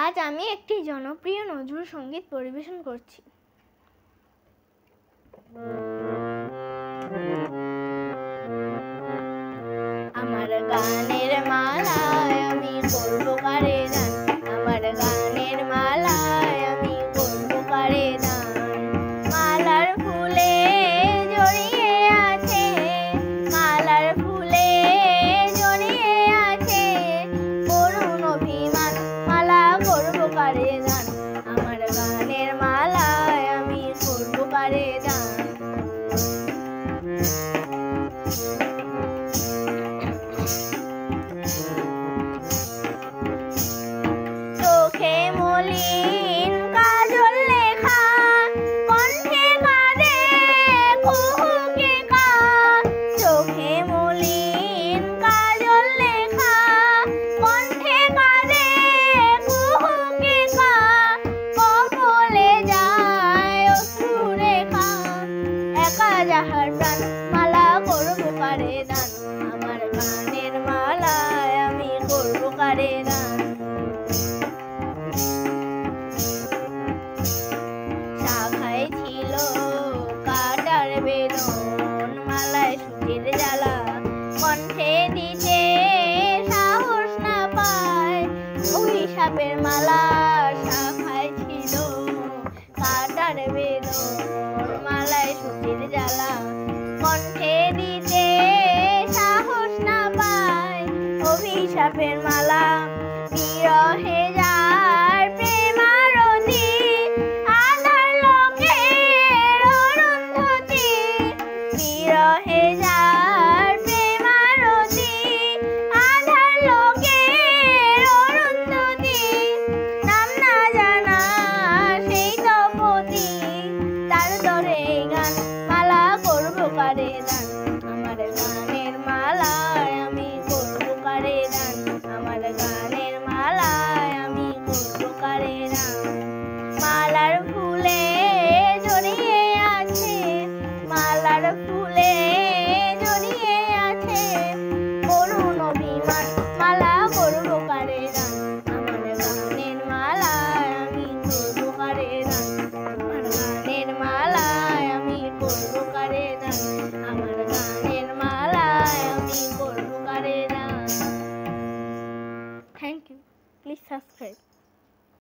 আজ আমি একটি জনপ্রিয় নজরুল সঙ্গীত পরিবেশন করছি। আমার গানের মালায় আমি করব কারে গান, আমার গানের মালায় আমি করব কারে গান। মালার ফুলে জড়িয়ে আছে, মালার ফুলে জড়িয়ে আছে করুণ অভিমান, মালা করব কারে গান, আমার গানের মালায় আমি করব কারে গান। চোখে মলিন কাজল লেখা, কণ্ঠে কাঁদে কুহুকে কা। চোখে মলিন কাজল লেখা, কণ্ঠে কাঁদে কুহুকে কা। কপলে যায় অশ্রু রেখা, একা যাহার প্রাণ, মালা করব কারে দান, আমার গানের মালায় আমি করব কারে দান। শাখায় ছিল কাটার বেদন, মালায় সুখের জ্বালা, কণ্ঠে দিতে সাহস না পায় অভিশাপের মালা। শাখায় ছিল কাটার বেদন, মালায় সুখের জ্বালা, কণ্ঠে দিতে সাহস না পায় অভিশাপের মালা। বিরহে